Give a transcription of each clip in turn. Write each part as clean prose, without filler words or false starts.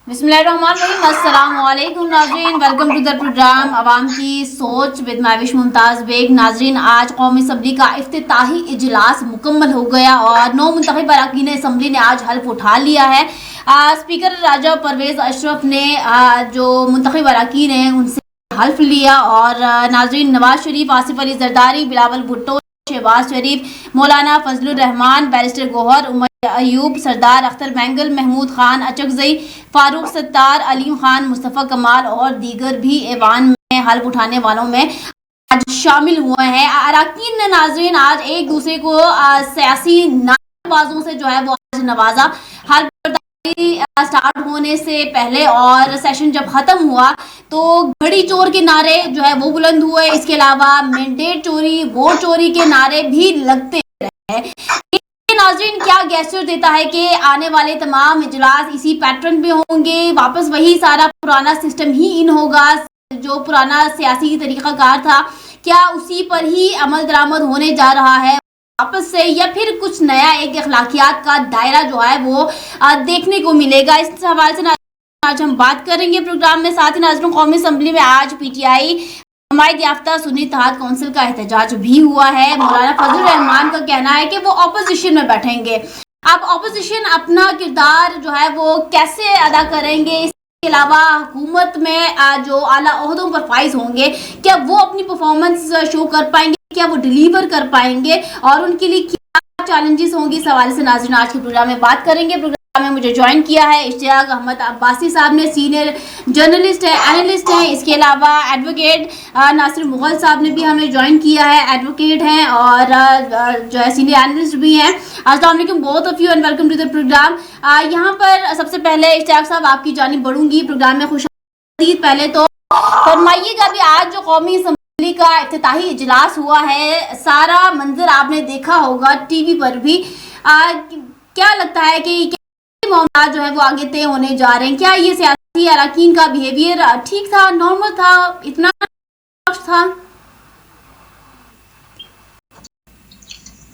बिस्मिल्लाहिर्रहमानिर्रहीम। अस्सलामुअलैकुम नाज़रीन, वेलकम टू द प्रोग्राम अवाम की सोच विद माविश मुमताज़ बेग। नाज़रीन, आज कौमी असम्बली का इफ्तिताही इजलास मुकम्मल हो गया और 9 मुंतखब अरकान असम्बली ने आज हल्फ उठा लिया है। स्पीकर राजा परवेज़ अशरफ ने जो मुंतखब अरकान हैं उनसे हल्फ लिया और नाज़रीन नवाज शरीफ, आसिफ अली जरदारी, बिलावल भुट्टो, शहबाज शरीफ, मौलाना फजलुर रहमान, बैरिस्टर गौहर, उमर अयूब, सरदार अख्तर बैंगल, महमूद खान अचकजई, फारूक सत्तार, अलीम खान, मुस्तफ़ा कमाल और दीगर भी ऐवान में हल्फ उठाने वालों में आज शामिल हुए हैं। अरकान ने नाज़रीन आज एक दूसरे को सियासी नाराबाजों से जो है वो आज नवाजा। हल्फ स्टार्ट होने से पहले और सेशन जब खत्म हुआ तो घड़ी चोर के नारे जो है वो बुलंद हुए। इसके अलावा मैंडेट चोरी, वोट चोरी के नारे भी लगते रहे। नाज़रीन, क्या गेस्चर देता है कि आने वाले तमाम इजलास इसी पैटर्न में होंगे, वापस वही सारा पुराना सिस्टम ही इन होगा, जो पुराना सियासी तरीकाकार था क्या उसी पर ही अमल दरामद होने जा रहा है वापस से, या फिर कुछ नया एक अखलाकियात का दायरा जो है वो देखने को मिलेगा। इस हवाले से आज हम बात करेंगे प्रोग्राम में। साथ ही नाज़रीन, कौमी असम्बली में आज PTI हमायत याफ्ता सुन्नी इत्तेहाद कौंसिल का एहतजाज भी हुआ है। मौलाना फजलुर रहमान का कहना है कि वो ऑपोजिशन में बैठेंगे। अब ऑपोजिशन अपना किरदार जो है वो कैसे अदा करेंगे, इसके अलावा हुकूमत में जो आला ओहदों पर फाइज होंगे क्या वो अपनी परफॉर्मेंस शो कर पाएंगे, क्या वो डिलीवर कर पाएंगे और उनके लिए क्या चैलेंजेस होंगे, इस हवाले से नाज़रीन आज के प्रोग्राम में बात करेंगे। प्रोग्राम में मुझे ज्वाइन किया है इश्तियाक अहमद अब्बासी साहब ने, सीनियर जर्नलिस्ट है, एनालिस्ट हैं। इसके अलावा एडवोकेट नासिर मुगल साहब ने भी हमें ज्वाइन किया है, एडवोकेट हैं और जो है सीनियर एनालिस्ट भी हैं। अस्सलाम वालेकुम both of you and welcome to the programme. यहाँ पर सबसे पहले इश्तियाक साहब आपकी जानिब बढ़ूंगी प्रोग्राम में। खुशामदीद। पहले तो फरमाइएगा भी आज जो कौमी असम्बली का इफ्तिताही इजलास हुआ है, सारा मंजर आपने देखा होगा टीवी पर भी, क्या लगता है कि मामला जो है वो आगे तय होने जा रहे हैं? क्या ये सियासी अरकान का बिहेवियर ठीक था, नॉर्मल था, इतना था?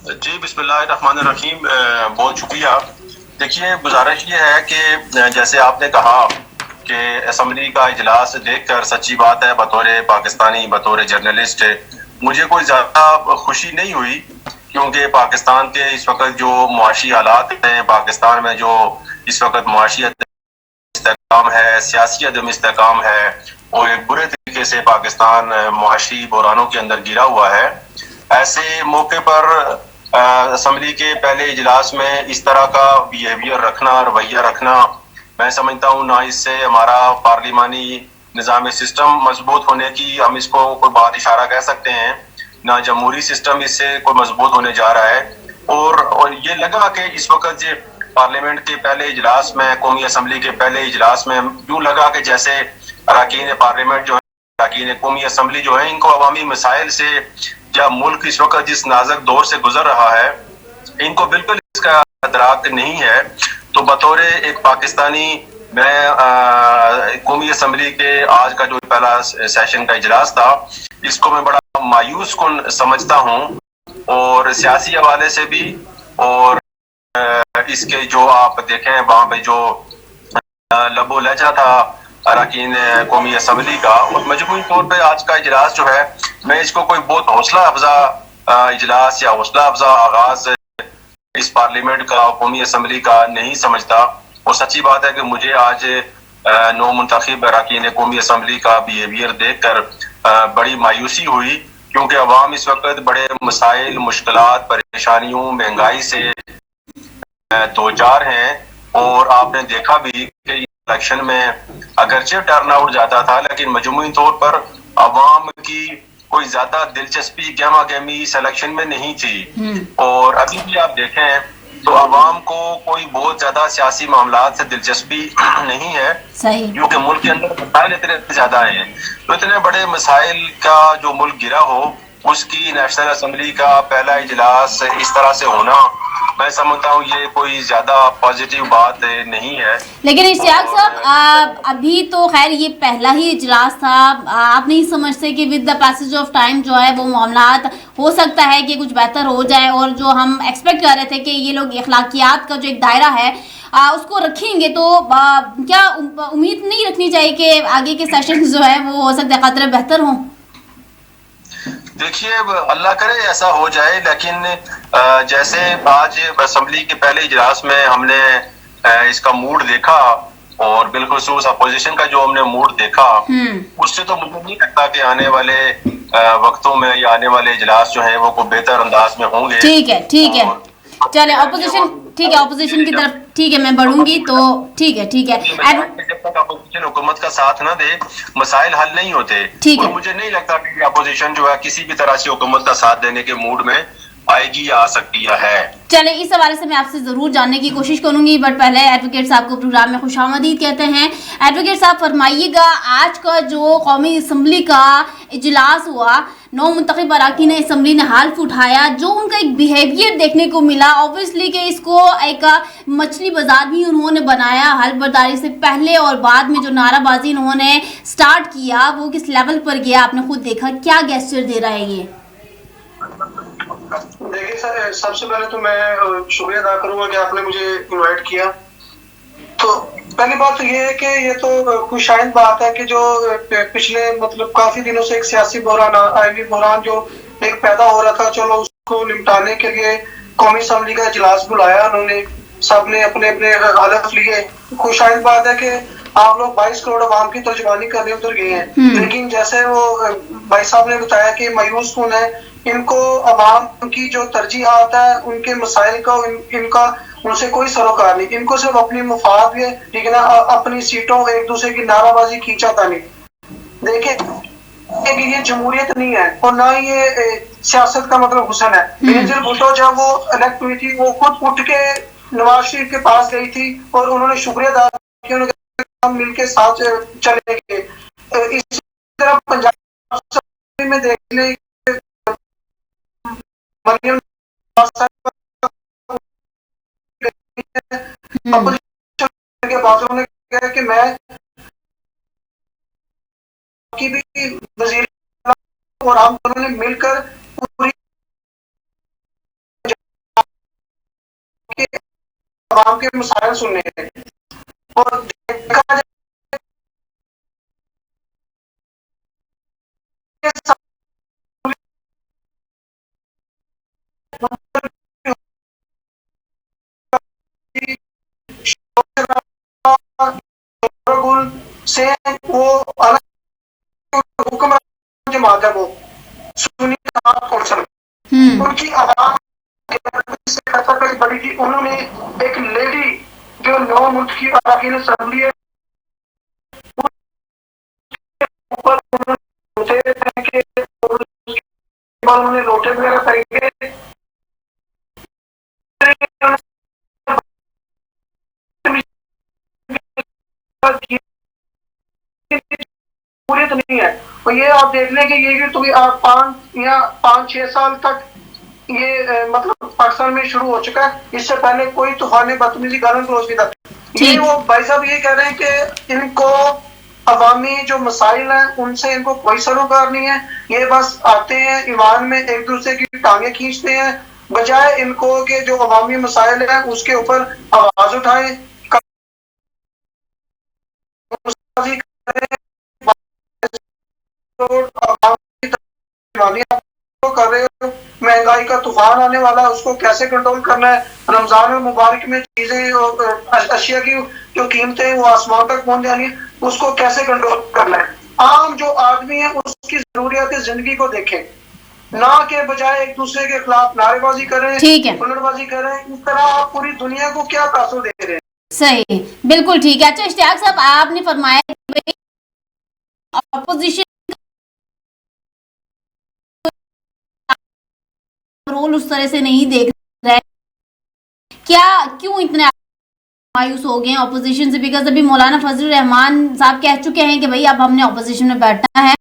जी बिस्मिल्लाहिर्रहमानिर्रहीम, बहुत शुक्रिया। देखिए, गुजारिश ये है कि जैसे आपने कहा कि असम्बली का इजलास देखकर सच्ची बात है बतौर पाकिस्तानी, बतौर जर्नलिस्ट मुझे कोई ज़्यादा खुशी नहीं हुई, क्योंकि पाकिस्तान के इस वक्त जो मुआशी हालात हैं, पाकिस्तान में जो इस वक्त मुआशी इस्तेहकाम है, सियासी अदम इस्तेहकाम है और एक बुरे तरीके से पाकिस्तान मुआशी बुरानों के अंदर गिरा हुआ है। ऐसे मौके पर असम्बली के पहले इजलास में इस तरह का बिहेवियर रखना, रवैया रखना, मैं समझता हूँ ना इससे हमारा पार्लिमानी निज़ाम सिस्टम मजबूत होने की हम इसको कोई बात इशारा कह सकते हैं, ना जमहूरी सिस्टम इससे कोई मजबूत होने जा रहा है। और ये लगा कि इस वक्त जो पार्लियामेंट के पहले इजलास में, कौमी असम्बली के पहले इजलास में यूँ लगा कि जैसे अरकान पार्लियामेंट जो है, अरकान कौमी असम्बली जो है, इनको अवामी मसाइल से या मुल्क इस वक्त जिस नाजुक दौर से गुजर रहा है इनको बिल्कुल इसका अदराक नहीं है। तो बतौर एक पाकिस्तानी मैं कौमी असम्बली के आज का जो पहला सेशन का इजलास था इसको मैं बड़ा मायूस कुन समझता हूँ, और सियासी हवाले से भी, और इसके जो आप देखें वहाँ पे जो लबो लहजा था अरकान कौमी असम्बली का, और मजमूई तौर पे आज का इजलास जो है मैं इसको कोई बहुत हौसला अफजा इजलास या हौसला अफजा आगाज इस पार्लियामेंट का, कौमी असम्बली का नहीं समझता। और सच्ची बात है कि मुझे आज 9 मुंतखब अरकान कौमी असम्बली का बिहेवियर देख कर बड़ी मायूसी हुई, क्योंकि अवाम इस वक्त बड़े मसाइल, मुश्किलात, परेशानियों, महंगाई से दो चार हैं। और आपने देखा भी कि इलेक्शन में अगरचे टर्न आउट जाता था, लेकिन मजमूई तौर पर अवाम की कोई ज्यादा दिलचस्पी गहमा गहमी इस इलेक्शन में नहीं थी। और अभी भी आप देखें तो अवाम को कोई बहुत ज्यादा सियासी मामलात से दिलचस्पी नहीं है, क्योंकि मुल्क के अंदर मसाइल इतने ज्यादा हैं। तो इतने बड़े मसाइल का जो मुल्क गिरा हो, उसकी नेशनल असम्बली का पहला इजलास इस तरह से होना, मैं समझता हूँ ये कोई ज्यादा पॉजिटिव बात नहीं है। लेकिन इश्तियाक साहब, अभी तो खैर ये पहला ही इजलास था, आप नहीं समझते कि with the passage of time जो है वो मामलात हो सकता है कि कुछ बेहतर हो जाए, और जो हम एक्सपेक्ट कर रहे थे कि ये लोग अखलाकियात का जो एक दायरा है उसको रखेंगे तो क्या उम्मीद नहीं रखनी चाहिए कि आगे के सेशन जो है वो हो सकता है खतरे बेहतर हों? देखिए, अल्लाह करे ऐसा हो जाए, लेकिन जैसे आज असेंबली के पहले इजलास में हमने इसका मूड देखा, और बिलखुसूस अपोजिशन का जो हमने मूड देखा, उससे तो मुझे नहीं लगता कि आने वाले वक्तों में या आने वाले इजलास जो है वो को बेहतर अंदाज में होंगे। ठीक है, ठीक है, चले ऑपोजिशन, ठीक है, ऑपोजिशन की तरफ, ठीक है, मैं बढ़ूंगी तो ठीक है, ठीक है। जब तक अपोजिशन हुकूमत का साथ ना दे, मसाइल हल नहीं होते। ठीक है, और मुझे नहीं लगता कि अपोजिशन जो है किसी भी तरह से हुकूमत का साथ देने के मूड में आएगी या आ सकती है। चले इस हवाले से मैं आपसे जरूर जानने की कोशिश करूंगी, बट पहले एडवोकेट साहब को प्रोग्राम में खुशामदीद कहते हैं। एडवोकेट साहब फरमाइएगा, आज का जो कौमी असम्बली का इजलास हुआ, 9 मुंतखब अरकान असम्बली ने हल्फ उठाया, जो उनका एक बिहेवियर देखने को मिला, ऑब्वियसली कि इसको एक मछली बाजार भी उन्होंने बनाया। हल्फ बर्दारी से पहले और बाद में जो नाराबाजी उन्होंने स्टार्ट किया वो किस लेवल पर गया, आपने खुद देखा। क्या गेस्चर दे रहा है ये? देखिए सर, सबसे पहले तो मैं शुक्रिया अदा करूंगा कि आपने मुझे इनवाइट किया। तो पहली बात तो ये है कि ये तो खुशाइंद बात है कि जो पिछले मतलब काफी दिनों से एक सियासी बहरान, आईनी बहरान जो एक पैदा हो रहा था, चलो उसको निपटाने के लिए कौमी असम्बली का इजलास बुलाया उन्होंने, सबने अपने अपने हलफ लिए। खुशाइंद बात है कि आप लोग 22 करोड़ आवाम की तर्जुमानी करने उतर गए हैं, लेकिन जैसे वो भाई साहब ने बताया कि मायूस कौन है, इनको अवाम की जो तरजीह आता है, उनके मसाइल का इनका उनसे कोई सरोकार नहीं, इनको सिर्फ अपनी मुफाद है, ठीक है ना, अपनी सीटों एक दूसरे की नाराबाजी खींचाता नहीं। देखिए ये जमहूरियत नहीं है, और ना ही ये सियासत का मतलब हुसन है। बेनजीर भुट्टो जब वो इलेक्ट हुई थी, वो खुद उठ के नवाज शरीफ के पास गई थी और उन्होंने शुक्रिया अदा किया, उन्होंने हम मिलके साथ चलेंगे। इस तरह पंजाब में देख ले, मरियम के बातों ने कहा कि मैं की भी वजीर और हम दोनों ने मिलकर पूरी आवाम के मसाइल सुनने हैं, और देखा जाए से वो अलग हुक्मरान जमात है, वो सुन्नी कौंसिल, उनकी आवाम से खतरा बड़ी थी। उन्होंने एक लेडी जो 9 मुल्की अरकान असम्बली है ऊपर उन्होंने लोटे वगैरह खरीदे, पूरी तो नहीं है। तो ये आप देख लें कि ये भी तो 5-6 साल तक ये मतलब पाकिस्तान में शुरू हो चुका है। इससे पहले कोई तूफान बदतमीजी गालन क्लोज नहीं था। ये वो भाई साहब ये कह रहे हैं कि इनको अवामी जो मसाइल हैं उनसे इनको कोई सरोकार नहीं है, ये बस आते हैं ईमान में एक दूसरे की टांगे खींचते हैं, बजाय इनको के जो अवामी मसाइल हैं उसके ऊपर आवाज उठाएं, कर रहे हो। महंगाई का तूफान आने वाला है, उसको कैसे कंट्रोल करना है। रमजान मुबारक में चीजें और अशिया की जो कीमतें वो आसमान तक पहुंच जानी है, उसको कैसे कंट्रोल करना है। आम जो आदमी है उसकी जरूरियात जिंदगी को देखें, ना के बजाय एक दूसरे के खिलाफ नारेबाजी करें, हुल्लड़बाजी करें। इस तरह आप पूरी दुनिया को क्या तासुर दे रहे हैं। सही, बिल्कुल ठीक है। अच्छा इश्तियाक साहब, आपने फरमाया कि अपोजिशन रोल उस तरह से नहीं देख रहे, क्या क्यों इतने मायूस हो गए हैं ऑपोजिशन से? बिकॉज अभी मौलाना फजल रहमान साहब कह चुके हैं कि भाई अब हमने ऑपोजिशन में बैठना है,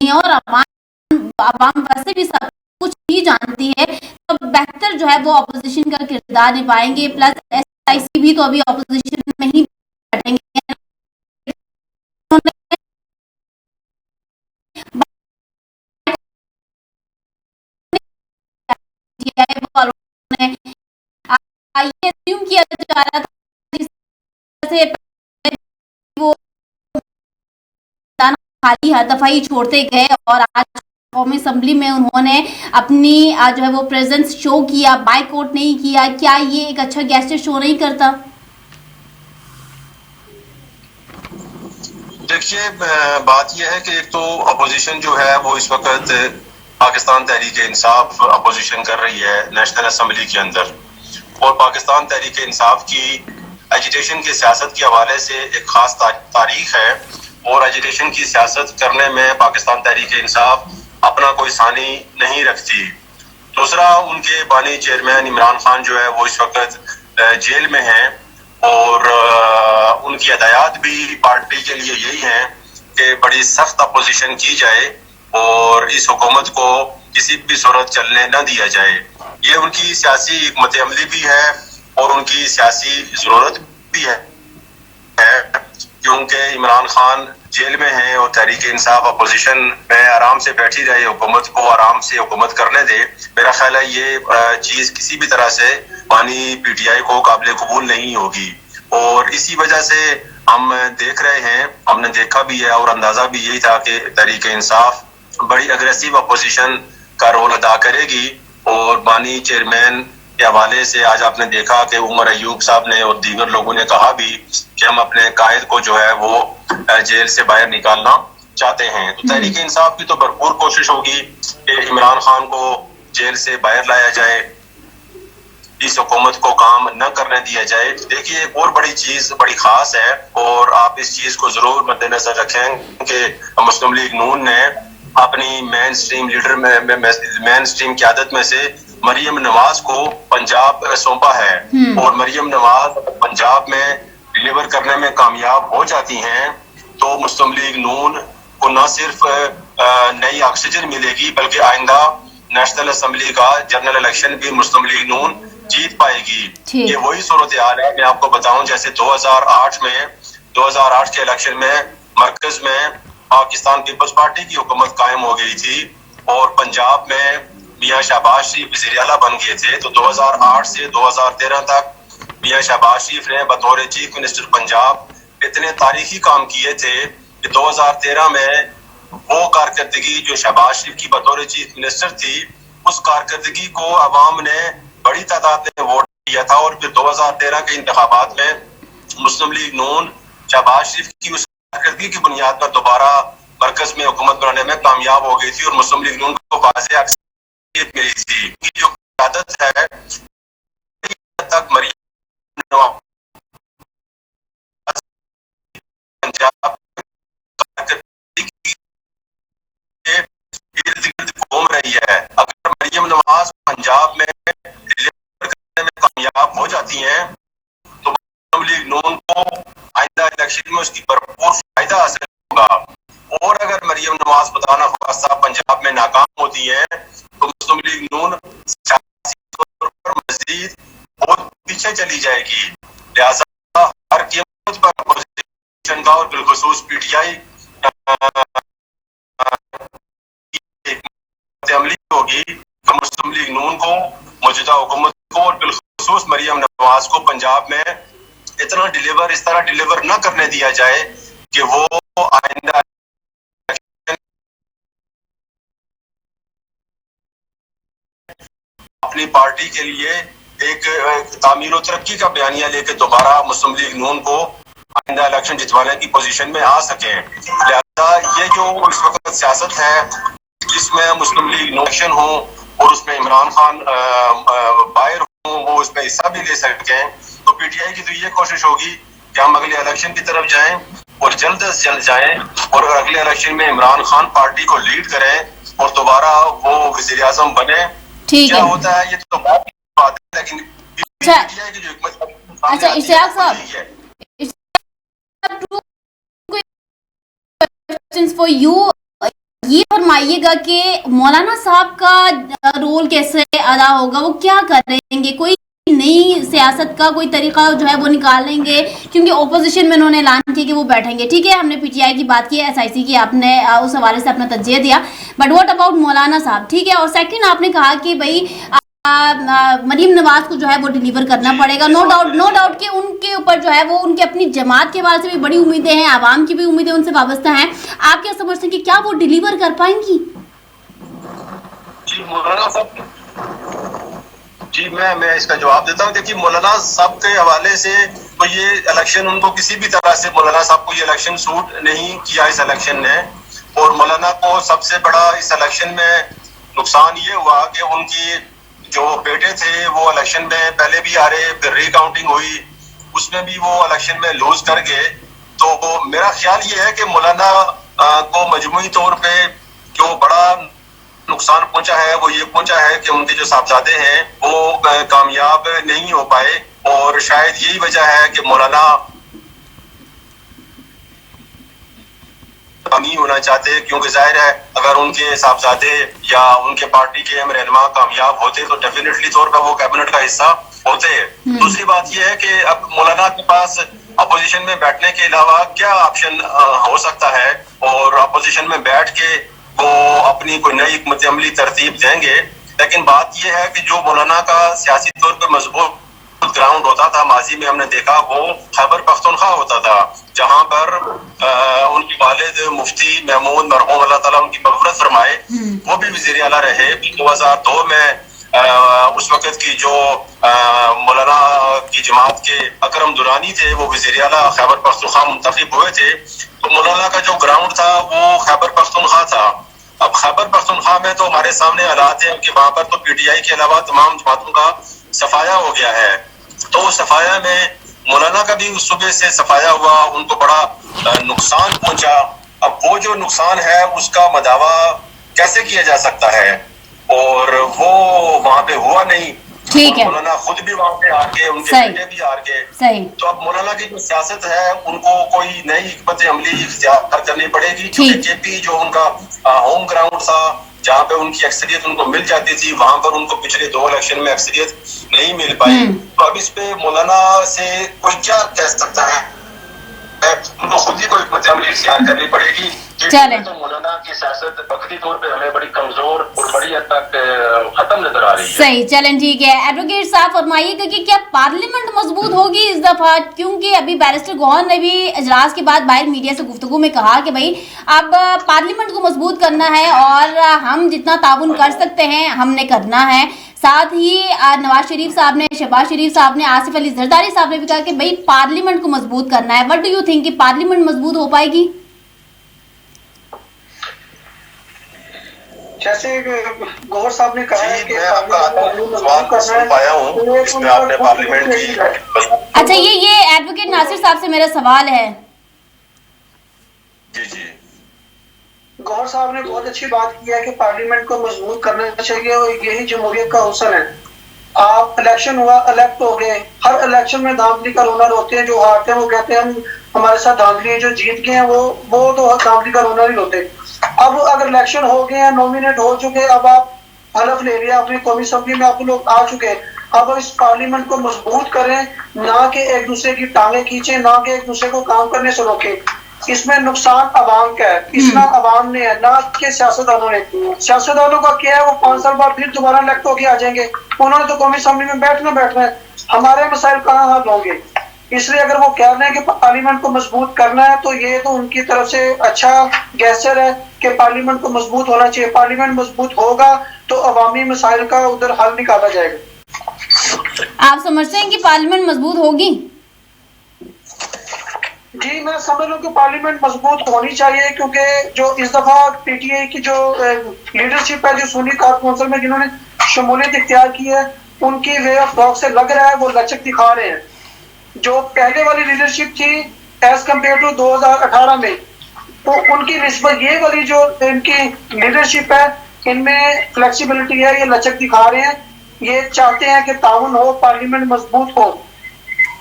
और आवाम वैसे भी सब कुछ ही जानती है, तो बेहतर जो है वो ऑपोजिशन का किरदार निभाएंगे। प्लस SIC भी तो अभी ऑपोजिशन में ही बैठेंगे। पीटीआई वालों ने ये assume किया जा रहा था जिस तरह से वो खाली हाथापाई छोड़ते गए और आज कौमी असेंबली में उन्होंने अपनी जो है वो प्रेजेंस शो किया, बाइकआउट नहीं किया। क्या ये एक अच्छा गेस्चर शो नहीं करता? देखिए, बात यह है कि एक तो अपोजिशन जो है वो इस वक्त पाकिस्तान तहरीक इंसाफ अपोजिशन कर रही है नेशनल असेंबली के अंदर, और पाकिस्तान तहरीक इंसाफ की एजिटेशन की सियासत के हवाले से एक खास तारीख है, और एजिटेशन की सियासत करने में पाकिस्तान तहरीक इंसाफ अपना कोई सानी नहीं रखती। दूसरा, उनके बानी चेयरमैन इमरान खान जो है वो इस वक्त जेल में हैं, और उनकी हदायत भी पार्टी के लिए यही है कि बड़ी सख्त अपोजिशन की जाए और इस हुकूमत को किसी भी सूरत चलने न दिया जाए। ये उनकी सियासी हिकमत अमली भी है और उनकी सियासी जरूरत भी है, क्योंकि इमरान खान जेल में है और तहरीक इंसाफ अपोजिशन में आराम से बैठी रहे, हुकूमत को आराम से हुकूमत करने दे। मेरा ख्याल है ये चीज किसी भी तरह से बानी पीटीआई को काबिल कबूल नहीं होगी, और इसी वजह से हम देख रहे हैं, हमने देखा भी है और अंदाजा भी यही था कि तहरीक इंसाफ बड़ी अग्रेसिव अपोजिशन का रोल अदा करेगी। और बानी चेयरमैन के हवाले से आज आपने देखा कि उमर अयूब साहब ने और दीगर लोगों ने कहा भी कि हम अपने कायद को जो है वो जेल से बाहर निकालना चाहते हैं। तो तहरीक इंसाफ की तो भरपूर कोशिश होगी कि इमरान खान को जेल से बाहर लाया जाए, इस हुकूमत को काम न करने दिया जाए। देखिए, एक और बड़ी चीज बड़ी खास है और आप इस चीज को जरूर मद्देनजर रखें कि मुस्लिम लीग नून ने अपनी मेन स्ट्रीम लीडर में मेन स्ट्रीम क़यादत में से मरियम नवाज को पंजाब सौंपा है, और मरियम नवाज पंजाब में डिलीवर करने में कामयाब हो जाती हैं तो मुस्लिम लीग नून को न सिर्फ नई ऑक्सीजन मिलेगी बल्कि आइंदा नेशनल असेंबली का जनरल इलेक्शन भी मुस्लिम लीग नून जीत पाएगी। ये वही सूरत हाल है। मैं आपको बताऊं, जैसे 2008 के इलेक्शन में मरकज में पाकिस्तान पीपल्स पार्टी की हुकूमत कायम हो गई थी और पंजाब में मियां शहबाज शरीफ वज़ीर आला बन गए थे। तो 2008 से 2013 तक मियां शहबाज शरीफ ने बतौर चीफ मिनिस्टर पंजाब इतने तारीखी काम किए थे कि 2013 में वो कारकर्दगी जो शहबाज शरीफ की बतौर चीफ मिनिस्टर थी, उस कारकर्दगी को अवाम ने बड़ी तादाद में वोट दिया था, और फिर 2013 के इंतखाबात में मुस्लिम लीग नून शहबाज शरीफ की उस कारकर्दगी की बुनियाद पर दोबारा मरकज में हुकूमत बनाने में कामयाब हो गई थी और मुस्लिम लीग नून को वाज़ेह अक्सरियत मिली थी। की जो आदत है तक मरियम नवाज पंजाब इर्द गिर्द घूम रही है। अगर मरियम नवाज पंजाब में डिलीवर करने में कामयाब हो जाती हैं तो मुस्लिम लीग नून को आइंदा इलेक्शन में उसकी भरपूर फायदा हासिल होगा, और अगर मरियम नवाज खुदा न खास्ता पंजाब में नाकाम होती है तो मुस्लिम लीग नून सियासी तौर पर मजीद बहुत पीछे चली जाएगी। लिहाजा हर कीमत पर अपोजिशन का और बिलखुसूस पीटीआई अमली होगी कि मुस्लिम लीग नून को, मौजूदा हुकूमत को और बिलखुसूस मरियम नवाज को पंजाब में इस तरह डिलीवर न करने दिया जाए कि वो आइंदा अपनी पार्टी के लिए एक तामीर और तरक्की का बयानिया लेकर दोबारा मुस्लिम लीग नून को आइंदा इलेक्शन जितवाने की पोजीशन में आ सके। लिहाजा ये जो इस वक्त सियासत है जिसमें मुस्लिम लीग इलेक्शन हो और उसमें इमरान खान बाहर हो, वो उसमें हिस्सा भी ले सकें, तो पीटीआई की तो ये कोशिश होगी कि हम अगले इलेक्शन की तरफ जाएं और जल्द से जल्द जाएं और अगले इलेक्शन में इमरान खान पार्टी को लीड करें और दोबारा वो वज़ीर आज़म बने। क्या होता है ये तो बात है, लेकिन पीटीआई की जो हिकमत इश्तियाक साहब, फॉर यू ये फरमाइएगा कि मौलाना साहब का रोल कैसे अदा होगा, वो क्या करेंगे? कोई नई सियासत का कोई तरीका जो है वो निकालेंगे? क्योंकि ओपोजिशन में उन्होंने ऐलान किया कि वो बैठेंगे। ठीक है, हमने पीटीआई की बात की, एसआईसी की आपने उस हवाले से अपना तज्जिया दिया, बट व्हाट अबाउट मौलाना साहब? ठीक है, और सेकंड आपने कहा कि भाई मरीम नवाज को जो है वो डिलीवर करना पड़ेगा। नो डाउट कि उनके ऊपर जो है वो उनकी अपनी जमात के बारे से भी बड़ी उम्मीदें हैं, आवाम की भी उम्मीदें उनसे वाबस्ता हैं। आप क्या समझते हैं कि क्या वो डिलीवर कर पाएंगी? जी मौलाना साहब, जी मैं इसका जवाब देता हूँ। देखिए मौलाना साहब के हवाले से तो ये इलेक्शन उनको किसी भी तरह से, मौलाना साहब को ये इलेक्शन सूट नहीं किया इस इलेक्शन ने। और मौलाना को सबसे बड़ा इस इलेक्शन में नुकसान ये हुआ कि उनकी जो बेटे थे वो इलेक्शन में पहले भी आ रहे, फिर रिकाउंटिंग हुई, उसमें भी वो इलेक्शन में लूज कर गए। तो मेरा ख्याल ये है कि मौलाना को मजमूई तौर पे जो बड़ा नुकसान पहुंचा है वो ये पहुंचा है कि उनके जो साहबजादे हैं वो कामयाब नहीं हो पाए। और शायद यही वजह है कि मौलाना नहीं होना चाहते, क्योंकि जाहिर है अगर उनके साहबजादे या उनके पार्टी के रहनुमा कामयाब होते तो डेफिनेटली तौर पर वो कैबिनेट का हिस्सा होते। दूसरी बात यह है कि अब मौलाना के पास अपोजिशन में बैठने के अलावा क्या ऑप्शन हो सकता है, और अपोजिशन में बैठ के वो अपनी कोई नई हिकमत अमली तरतीब देंगे। लेकिन बात यह है कि जो मौलाना का सियासी तौर पर मजबूत ग्राउंड होता था, माजी में हमने देखा वो खैबर पख्तूनख्वा होता था, जहां पर उनके वालिद मुफ्ती महमूद मरहूम अल्लाह ताला उनकी मग़फ़िरत फरमाए, वो भी वज़ीर आला रहे। 2002 में उस वक़्त की जो मौलाना की जमात के अकरम दुरानी थे वो वज़ीर आला खैबर पख्तूनख्वा मुंतखब हुए थे। तो मौलाना का जो ग्राउंड था वो खैबर पख्तूनख्वा था। अब खैबर पख्तूनख्वा में तो हमारे सामने हालात है कि वहां पर तो PTI के अलावा तमाम जमातों का सफाया हो गया है। तो सफाया में मौलाना का भी सुबह से सफाया हुआ, उनको बड़ा नुकसान पहुंचा। अब वो जो नुकसान है उसका मदावा कैसे किया जा सकता है, और वो वहां पे हुआ नहीं। ठीक है, मौलाना खुद भी वहां पे हार गए, उनके बेटे भी हार गए। सही। तो अब मौलाना की जो सियासत है उनको कोई नई हिकमत अमली इख्तियार करनी पड़ेगी, क्योंकि KP जो उनका होम ग्राउंड था जहाँ पे उनकी अक्सरियत उनको मिल जाती थी, वहां पर उनको पिछले 2 इलेक्शन में अक्सरियत नहीं मिल पाई। तो अब इस पे मौलाना से कोई क्या कह सकता है, उनको खुद ही कोई हिकमत अमली इख्तियार करनी पड़ेगी। तो मौलाना की सियासत वक्ती तौर पे हमें बड़ी कमजोर और बड़ी हद तक खत्म नजर आ रही है। सही, चलें ठीक है। एडवोकेट साहब फरमाइएगा कि क्या पार्लियामेंट मजबूत होगी इस दफा? क्योंकि अभी बैरिस्टर गौहर ने भी इजलास के बाद बाहर मीडिया से गुफ्तगू में कहा कि भाई अब पार्लियामेंट को मजबूत करना है और हम जितना ताउन कर सकते हैं हमने करना है। साथ ही नवाज शरीफ साहब ने, शहबाज शरीफ साहब ने, आसिफ अली जरदारी साहब ने भी कहा कि भाई पार्लियामेंट को मजबूत करना है। व्हाट डू यू थिंक कि पार्लियामेंट मजबूत हो पाएगी? जैसे गौहर साहब ने कहा है कि पार्लियामेंट की। अच्छा, ये एडवोकेट नासिर साहब से मेरा सवाल है। जी गौहर साहब ने बहुत अच्छी बात की है कि पार्लियामेंट को मजबूत करना चाहिए और यही जमहूरियत का हुस्न है। आप इलेक्शन हुआ, इलेक्ट हो गए, हर इलेक्शन में धांधली का रोनर होते हैं। जो हारते हैं वो कहते हैं हम हमारे साथ धांधली है, जो जीत गए हैं वो तो धांधली का रोनर ही होते। अब अगर इलेक्शन हो गए हैं, नॉमिनेट हो चुके, अब आप हलफ ले लिया, अपनी कौमी असेंबली में आप लोग आ चुके, अब इस पार्लियामेंट को मजबूत करें, ना कि एक दूसरे की टांगे खींचे, ना कि एक दूसरे को काम करने से रोके। इसमें नुकसान अवाम का है, इसमें अवाम ने है, ना कि सियासतदानों ने। सियासतदानों का क्या है, वो 5 साल बाद फिर दोबारा इलेक्ट होके आ जाएंगे, उन्होंने तो कौमी असेंबली में बैठना है। हमारे मसाइल कहाँ हल होंगे? इसलिए अगर वो कह रहे हैं कि पार्लियामेंट को मजबूत करना है तो ये तो उनकी तरफ से अच्छा गैसर है कि पार्लियामेंट को मजबूत होना चाहिए। पार्लियामेंट मजबूत होगा तो अवामी मसाइल का उधर हल निकाला जाएगा। आप समझते हैं कि पार्लियामेंट मजबूत होगी? जी मैं समझ रहा हूँ कि पार्लियामेंट मजबूत होनी चाहिए, क्योंकि जो इस दफा PTI की जो लीडरशिप है, जो सुन्नी कार कौंसिल में जिन्होंने शमूलियत इख्तियार की है, उनकी वे ऑफ टॉक से लग रहा है वो लचक दिखा रहे हैं। जो पहले वाली लीडरशिप थी एज कम्पेयर टू 2018 में, तो उनकी निस्बत ये वाली जो इनकी लीडरशिप है इनमें फ्लेक्सिबिलिटी है, ये लचक दिखा रहे हैं, ये चाहते हैं कि ताउन हो, पार्लियामेंट मजबूत हो।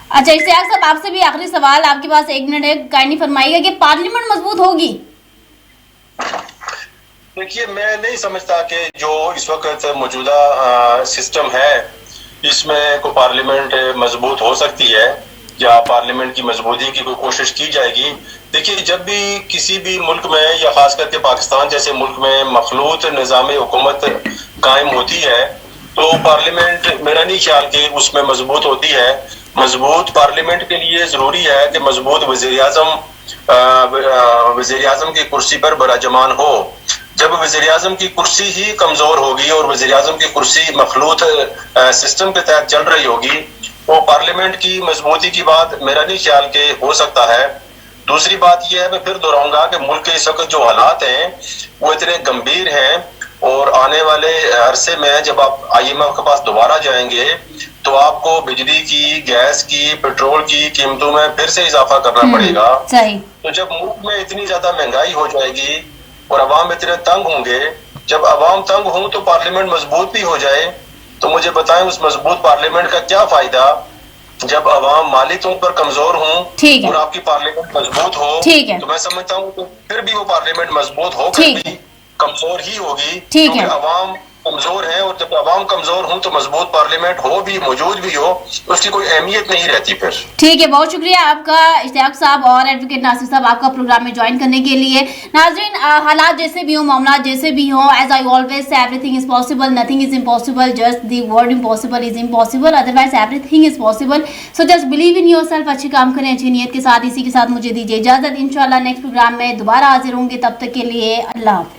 अच्छा इश्तियाक साहब, आपसे भी आखिरी सवाल, आपके पास 1 मिनट है, काइंडली फरमाइएगा कि पार्लियामेंट मजबूत होगी? देखिए मैं नहीं समझता कि जो इस वक्त मौजूदा सिस्टम है इसमें कोई पार्लियामेंट मजबूत हो सकती है या पार्लियामेंट की मजबूती की कोई कोशिश की जाएगी। देखिए जब भी किसी भी मुल्क में या खास करके पाकिस्तान जैसे मुल्क में मखलूत निज़ाम हुकूमत कायम होती है तो पार्लियामेंट मेरा नहीं ख्याल कि उसमें मजबूत होती है। मजबूत पार्लियामेंट के लिए जरूरी है कि मजबूत वजीर आजम की कुर्सी पर बराजमान हो। जब वजीर आजम की कुर्सी ही कमजोर होगी और वजीर आजम की कुर्सी मखलूत सिस्टम के तहत चल रही होगी, वो पार्लियामेंट की मजबूती की बात मेरा नहीं ख्याल के हो सकता है। दूसरी बात यह है, मैं फिर दोहराऊंगा कि मुल्क के इस वक्त जो हालात हैं वो इतने गंभीर हैं और आने वाले अरसे में जब आप IMF के पास दोबारा जाएंगे तो आपको बिजली की, गैस की, पेट्रोल की कीमतों में फिर से इजाफा करना पड़ेगा। सही। तो जब मुल्क में इतनी ज्यादा महंगाई हो जाएगी और अवाम इतने तंग होंगे, जब अवाम तंग हों तो पार्लियामेंट मजबूत भी हो जाए, तो मुझे बताएं उस मजबूत पार्लियामेंट का क्या फायदा जब अवाम माली तौर पर कमजोर हों और आपकी पार्लियामेंट मजबूत हो। तो मैं समझता हूँ तो फिर भी वो पार्लियामेंट मजबूत होकर भी कमजोर ही होगी, क्योंकि अवाम कमजोर है और जब अवाम कमजोर हो तो मजबूत पार्लियामेंट हो भी, मौजूद भी हो, उसकी कोई अहमियत नहीं रहती फिर। ठीक है, बहुत शुक्रिया आपका इश्तियाक साहब और एडवोकेट नासिर साहब आपका प्रोग्राम में ज्वाइन करने के लिए। नाज़रीन, हालात जैसे भी हो, मामला जैसे भी हो, as I always say everything is possible, nothing is impossible, just the word impossible is impossible, otherwise everything is possible. So just believe in yourself, अच्छे काम करें अच्छी नीयत के साथ। इसी के साथ मुझे दीजिए इजाजत, इंशाल्लाह नेक्स्ट प्रोग्राम में दोबारा हाजिर होंगे, तब तक के लिए अल्लाह हाफ़िज़।